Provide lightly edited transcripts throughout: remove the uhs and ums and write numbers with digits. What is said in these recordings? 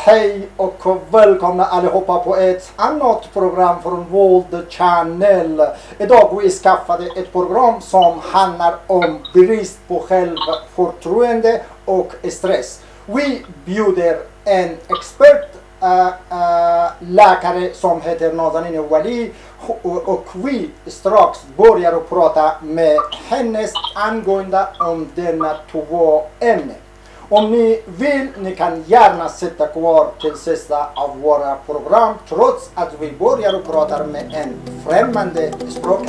Hej och välkomna allihopa på ett annat program från World Channel. Idag vi skaffade ett program som handlar om brist på självförtroende och stress. Vi bjuder en expert, läkare som heter Nazanin Wali, och vi strax börjar att prata med hennes angående om denna två ämnen. Om ni vill, ni kan gärna sitta kvar till sista av våra program trots att vi börjar och pratar med en främmande språk.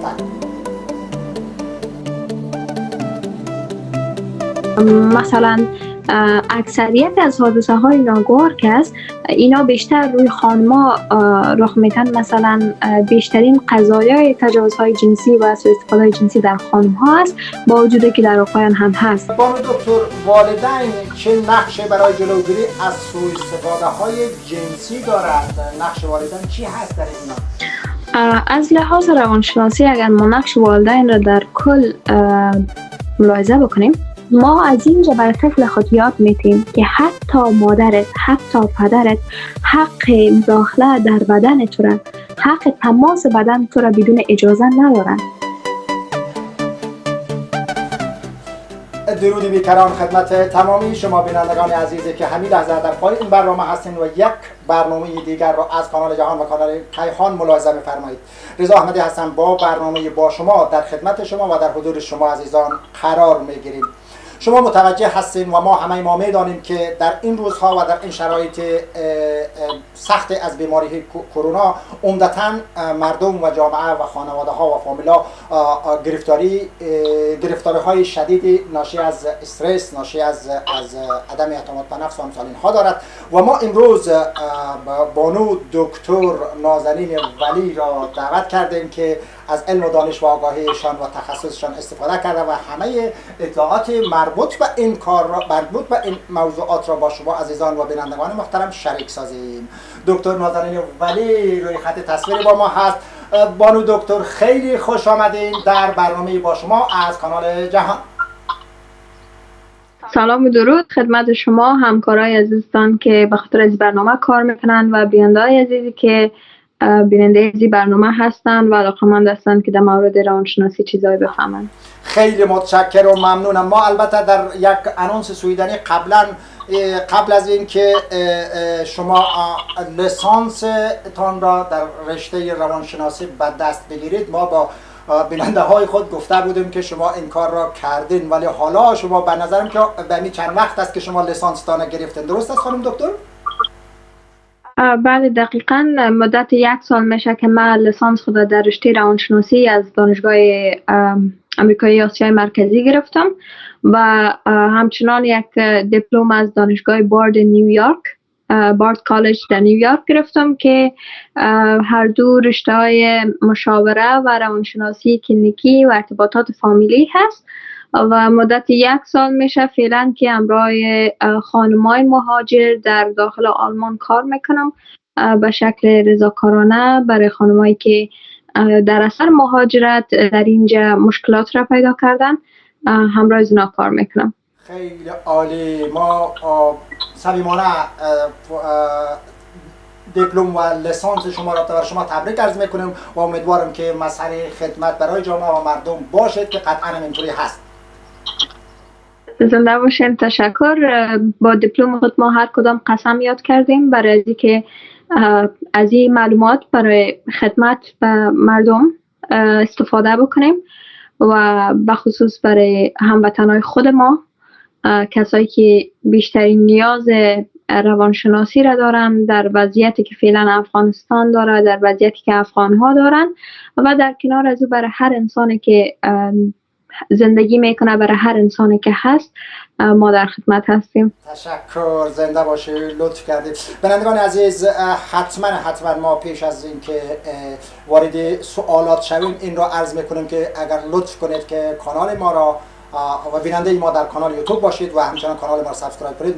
Tack. مثلا اکثریت از حادثه های ناگوار که است اینا بیشتر روی خانما رخ میتن. مثلا بیشترین قضایای تجاوزهای جنسی و سوء استفاده جنسی در خانم ها است، با وجودی که در آقایان هم هست. بانو دکتر، والدین چه نقش برای جلوگیری از سوء استفاده های جنسی دارد؟ نقش والدین چی هست در اینا؟ از لحاظ روانشناسی اگر ما نقش والدین را در کل ملاحظه بکنیم، ما از اینجا برای طفل خود یاد میتیم که حتی مادرت، حتی پدرت حق مداخله در بدن تو را، حق تماس بدن تو را بدون اجازه ندارن. درودی بیکران خدمت تمامی شما بینندگان عزیزی که همین لحظه در پای این برنامه هستین و یک برنامه دیگر را از کانال جهان و کانال کیهان ملاحظه بفرمایید. رضا احمدی هستم با برنامه با شما در خدمت شما و در حضور شما عزیزان قرار میگیریم. شما متوجه هستین و ما همه ما میدانیم که در این روزها و در این شرایط سخت از بیماری کرونا عمدتاً مردم و جامعه و خانواده ها و فامیلا گرفتاری های شدید ناشی از استرس، ناشی از عدم اعتماد به نفس و امثال اینها دارد و ما امروز بانو دکتر نازنین ولی را دعوت کردیم که از علم و دانش و آگاهیشان و تخصصشان استفاده کرده و همه اطلاعات مربوط به این کار را، مربوط به این موضوعات را با شما عزیزان و بینندگان محترم شریک سازیم. دکتر نازنین ولی روی خط تصویری با ما هست. بانو دکتر خیلی خوش آمدین در برنامه با شما از کانال جهان. سلام و درود خدمت شما همکارای عزیزتان که به خاطر از برنامه کار میکنن و بیننده‌های عزیزی که بیننده از برنامه هستن و علاقه‌مند هستن که در مورد روانشناسی چیزایی بفهمن. خیلی متشکرم و ممنونم. ما البته در یک آنونس سویدنی قبل از این که شما لیسانس تان را در رشته روانشناسی به دست بگیرید، ما با بیننده های خود گفته بودیم که شما این کار را کردین، ولی حالا شما به نظرم که به می چند وقت است که شما لیسانس تان گرفتین، درست است خانم دکتر؟ بله دقیقاً مدت 1 سال میشه که من لیسانس خود در رشته روانشناسی از دانشگاه امریکایی آسیای مرکزی گرفتم و همچنان یک دیپلم از دانشگاه بارد نیویورک، بارد کالج در نیویورک گرفتم که هر دو رشته های مشاوره و روانشناسی کلینیکی و ارتباطات فامیلی هست و مدت 1 سال میشه فعلا که همراه خانمای مهاجر در داخل آلمان کار میکنم به شکل رضاکارانه برای خانمایی که در اثر مهاجرت در اینجا مشکلات را پیدا کردن، همراه از اونا کار میکنم. خیلی عالی. ما صمیمانه دیپلم و لیسانس شما را برای شما تبریک عرض میکنیم و امیدوارم که مسئله خدمت برای جامعه و مردم باشد که قطعا اینطوری هست. زنده باشین. تشکر. با دیپلم خود ما هر کدام قسم یاد کردیم برای اینکه از این معلومات برای خدمت به مردم استفاده بکنیم و به خصوص برای هموطنهای خود ما، کسایی که بیشترین نیاز روانشناسی را دارن در وضعیتی که فعلا افغانستان داره، در وضعیتی که افغانها دارن و در کنار از او برای هر انسانی که زندگی میکنه، برای هر انسانی که هست ما در خدمت هستیم. تشکر. زنده باشید. لطف کردید. بینندگان عزیز، حتما ما پیش از این که وارد سوالات شویم این را عرض میکنیم که اگر لطف کنید که کانال ما را و بیننده ما در کانال یوتیوب باشید و همچنان کانال ما را سابسکرایب کنید.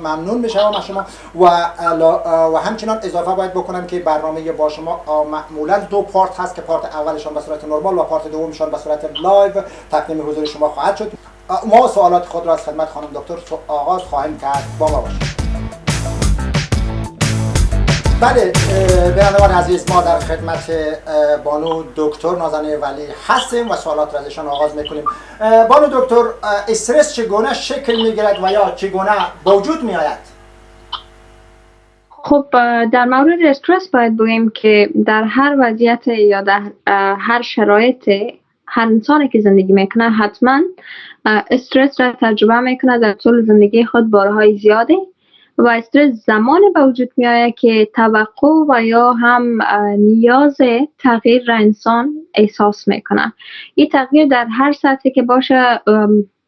ممنون میشم از شما و همچنان اضافه باید بکنم که برنامه با شما معمولا 2 پارت هست که پارت اولشان به صورت نرمال و پارت دومشان به صورت لایو تقدیم حضور شما خواهد شد. ما سوالات خود را از خدمت خانم دکتر آغاز خواهیم کرد. با ما باشید. بله بینندگان عزیز، ما در خدمت بانو دکتر نازنین ولی هستیم و سوالات را ازشان آغاز میکنیم. بانو دکتر، استرس چگونه شکل میگیرد و یا چگونه به وجود میآید؟ خب در مورد استرس باید بگیم که در هر وضعیت یا در هر شرایط هر انسانی که زندگی میکنه حتما استرس را تجربه میکنه در طول زندگی خود بارهای زیاده و استرس زمانی به وجود می آید که توقع و یا هم نیاز تغییر را انسان احساس میکنه. این تغییر در هر سطحی که باشه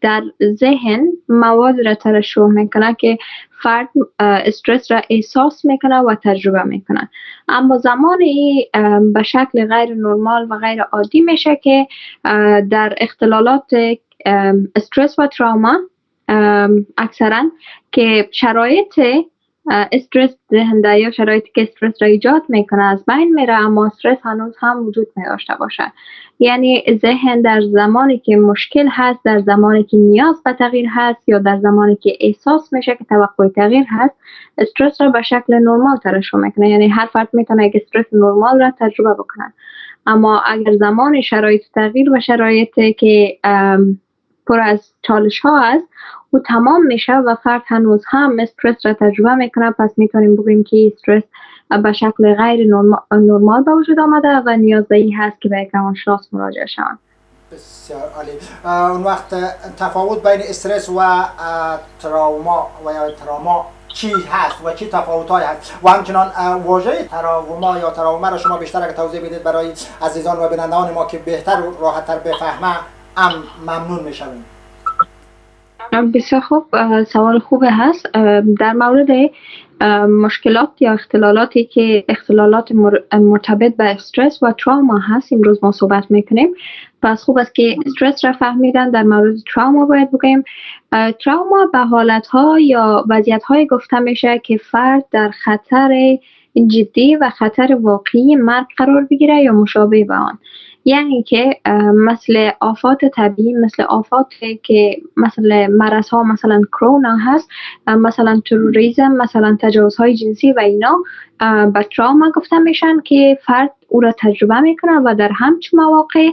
در ذهن مواد را ترشح میکنه که فرد استرس را احساس میکنه و تجربه میکنه. اما زمانی به شکل غیر نرمال و غیر عادی میشه که در اختلالات استرس و تراما اکثرا که شرایط استرس دهنده یا شرایطی که استرس را ایجاد میکنه از بین میره، اما استرس هنوز هم وجود نداشته باشه. یعنی ذهن در زمانی که مشکل هست، در زمانی که نیاز به تغییر هست یا در زمانی که احساس میشه که توقع تغییر هست، استرس را به شکل نرمال ترشح میکنه. یعنی هر فرد میتونه یک استرس نرمال را تجربه بکنه. اما اگر زمان شرایط تغییر و شرایطی که پر از چالش ها است و تمام میشه و فرد هنوز هم استرس را تجربه میکنه، پس میتونیم بگیم که استرس به شکل غیر نرمال به وجود آمده و نیازی هست که به یک روانشناس مراجعه شوند. بسیار عالی. اون وقت تفاوت بین استرس و تراوما و یا تراما چی هست و چی تفاوت‌هایی هست و همچنان واژه تراوما یا تراوما را شما بیشتر اگه توضیح بدید برای عزیزان و بینندگان ما که بهتر و راحت‌تر بفهمه ممنون میشویم. بسیار خوب، سوال خوبه هست. در مورد مشکلات یا اختلالاتی که اختلالات مرتبط به استرس و تراما هست امروز ما صحبت میکنیم. پس خوب است که استرس را فهمیدن. در مورد تراما باید بگیم تراما به حالتها یا وضعیت‌های گفته میشه که فرد در خطر جدی و خطر واقعی مرگ قرار بگیره یا مشابه به آن. یعنی که مثل آفات طبیعی، مثل آفات که مثل مرض ها مثلا کرونا هست، مثلا تروریسم، مثلا تجاوزهای جنسی و اینا به تراما گفته میشن که فرد او را تجربه میکنه و در همچون مواقع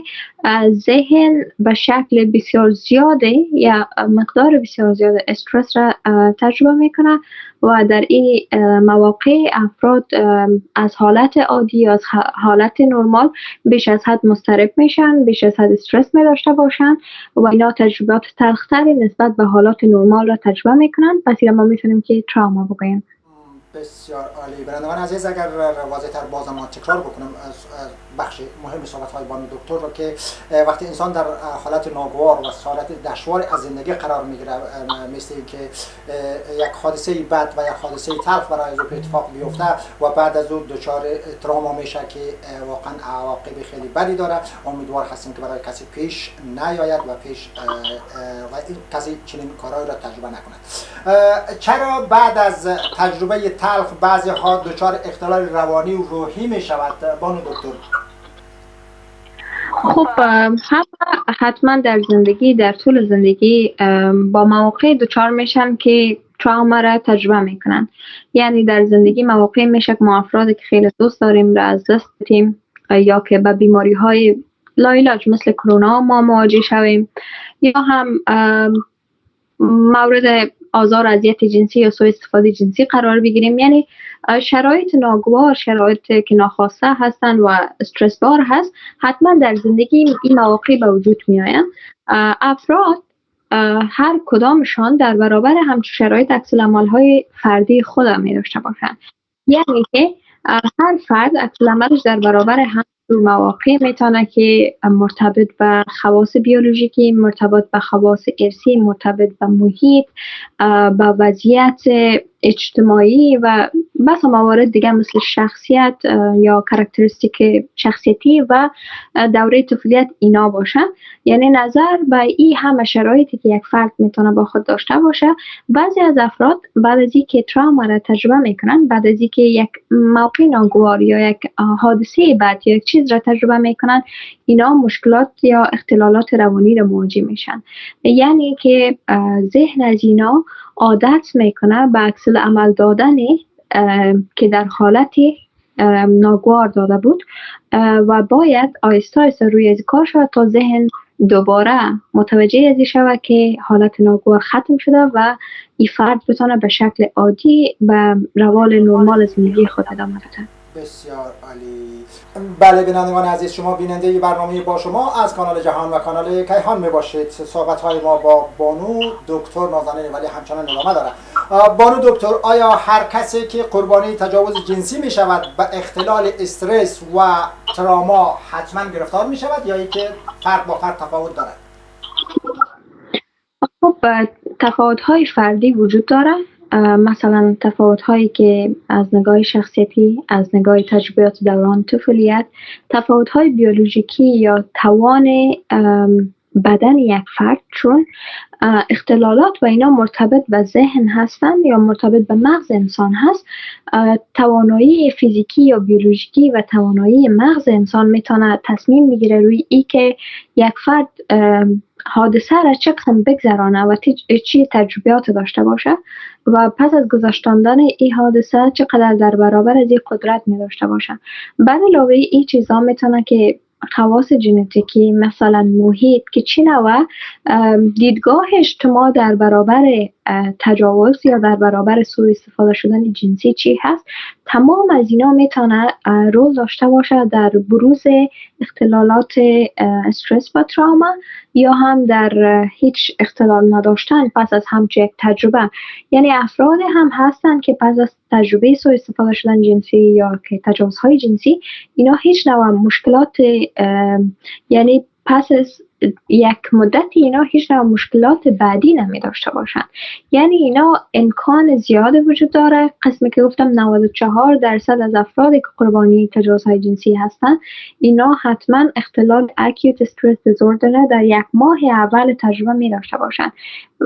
ذهن به شکل بسیار زیاده یا مقدار بسیار زیاده استرس را تجربه میکنه و در این مواقع افراد از حالت عادی از حالت نرمال بیش از حد مضطرب میشن، بیش از حد استرس می داشته باشن و اینا تجربات تلختری نسبت به حالات نرمال را تجربه میکنن. پس ما میتونیم که تراما بگوییم. بسیار عالی. برندگان عزیز، اگر واضح‌تر بازم ما تکرار بکنم از بخش مهم صحبت‌های بانو دکتر رو که وقتی انسان در حالت ناگوار و حالت دشوار از زندگی قرار میگیره، مثل که یک حادثه بد و یک حادثه تلخ برای او اتفاق بیفته و بعد از اون دچار تراما میشه که واقعا عواقب خیلی بدی داره. امیدوار هستیم که برای کسی پیش نیاید و پیش و این کسی چنین کارهایی را تجربه نکند. چرا بعد از تجربه تلخ بعضی ها دچار اختلال روانی و روحی می شود بانو دکتر؟ خب حتما در زندگی، در طول زندگی با مواقع دچار میشن که تراما را تجربه میکنن. یعنی در زندگی مواقع میشه که ما افرادی که خیلی دوست داریم را از دست بدیم یا که به بیماری های لاعلاج مثل کرونا ما مواجه شویم یا هم مورد آزار و اذیت جنسی یا سوء استفاده جنسی قرار بگیریم. یعنی شرایط ناگوار، شرایط که ناخواسته هستند و استرس بار هست، حتما در زندگی این مواقع به وجود می آیند. افراد هر کدامشان در برابر همچون شرایط عکس‌العمل‌های فردی خود می داشته باشند. یعنی که هر فرد عکس‌العملش در برابر هم مواقع میتونه که مرتبط به خواص بیولوژیکی، مرتبط به خواص ارثی، مرتبط به محیط، به وضعیت اجتماعی و بس موارد دیگه مثل شخصیت یا کاراکتریستیک شخصیتی و دوره طفولیت اینا باشه. یعنی نظر به این همه شرایطی که یک فرد میتونه با خود داشته باشه. بعضی از افراد بعد از اینکه تراما را تجربه میکنن، بعد از اینکه یک موقع ناگوار یا یک حادثه بد یا یک چیز را تجربه میکنن، اینا مشکلات یا اختلالات روانی را مواجه میشن. یعنی که ذهن از اینا عادت میکنه به عکس عمل دادنی که در حالتی ناگوار داده بود و باید آهسته آهسته روی از کار شود تا ذهن دوباره متوجه ازی شود که حالت ناگوار ختم شده و این فرد بتونه به شکل عادی به روال نرمال زندگی خود ادامه بده. بسیار عالی. بله بینندگان عزیز، شما بیننده برنامه با شما از کانال جهان و کانال کیهان میباشید. صحبت های ما با بانو دکتر نازنین ولی همچنان ادامه داره. بانو دکتر، آیا هر کسی که قربانی تجاوز جنسی می شود به اختلال استرس و تراما حتما گرفتار می شود یا اینکه فرد با فرد تفاوت دارد؟ خب تفاوت های فردی وجود داره. مثلا تفاوت هایی که از نگاه شخصیتی، از نگاه تجربیات دوران طفولیت، تفاوت های بیولوژیکی یا توان بدن یک فرد، چون اختلالات و اینا مرتبط به ذهن هستند یا مرتبط به مغز انسان هست. توانایی فیزیکی یا بیولوژیکی و توانایی مغز انسان میتونه تصمیم میگیره روی ای که یک فرد حادثه را چه قسم بگذرانه و چی تجربیات داشته باشه و پس از گذشتاندن این حادثه چقدر در برابر از این قدرت می داشته باشه. بعد علاوه این چیزا میتونه که خواص ژنتیکی، مثلا محیط که چی نوع دیدگاه اجتماع در برابر تجاوز یا در برابر سوء استفاده شدن جنسی چی هست، تمام از اینا میتونه رول داشته باشه در بروز اختلالات استرس و تراما یا هم در هیچ اختلال نداشتن پس از همچه یک تجربه. یعنی افراد هم هستن که پس از تجربه سوء استفاده شدن جنسی یا که تجاوزهای جنسی، اینا هیچ نوع مشکلات، یعنی پس از یک مدتی اینا هیچ نوع مشکلات بعدی نمی داشته باشن. یعنی اینا امکان زیاد وجود داره. قسمی که گفتم 94% از افرادی که قربانی تجاوزهای جنسی هستن، اینا حتما اختلال acute stress disorder در یک ماه اول تجربه می داشته باشن،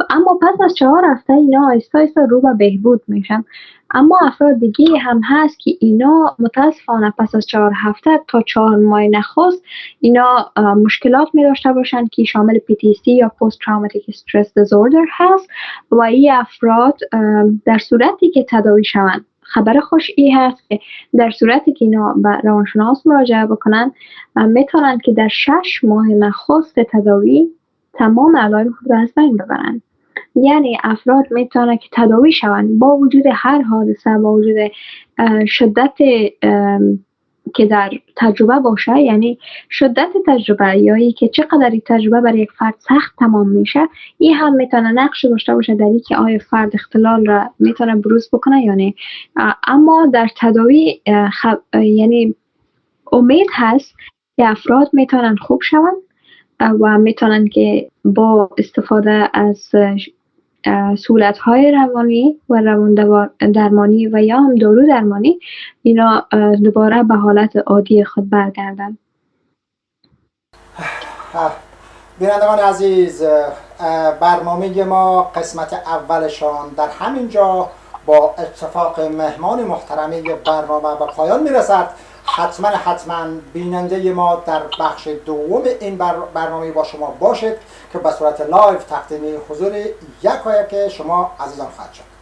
اما پس از 4 هفته اینا آهسته آهسته رو به بهبود میشن. اما افراد دیگه هم هست که اینا متاسفانه پس از 4 هفته تا 4 ماه نخست اینا مشکلات می داشته باشند که شامل PTSD یا Post Traumatic Stress Disorder هست و این افراد در صورتی که تداوی شوند، خبر خوش این هست که در صورتی که اینا به روانشناس مراجعه بکنن میتونن که در 6 ماه نخست تداوی تمام علائم خود را از بین ببرن. یعنی افراد میتونه که تداوی شوند با وجود هر حادثه، با وجود شدت که در تجربه باشه، یعنی شدت تجربه یا ای که چقدر این تجربه برای یک فرد سخت تمام میشه، این هم میتونه نقش داشته باشه در اینکه آیا فرد اختلال را میتونه بروز بکنه یا نه. اما در تداوی یعنی امید هست که افراد میتونن خوب شوند و میتونن که با استفاده از سهولت‌های روانی و روان درمانی و یا هم دارو درمانی اینا دوباره به حالت عادی خود برگردن. بینندگان عزیز، برنامه ما قسمت اولشان در همین جا با اتفاق مهمان محترمی برنامه به پایان میرسد. حتما بیننده ما در بخش دوم این برنامه با شما باشید که به صورت لایو تقدیم حضور یک شما عزیزان خواهد شد.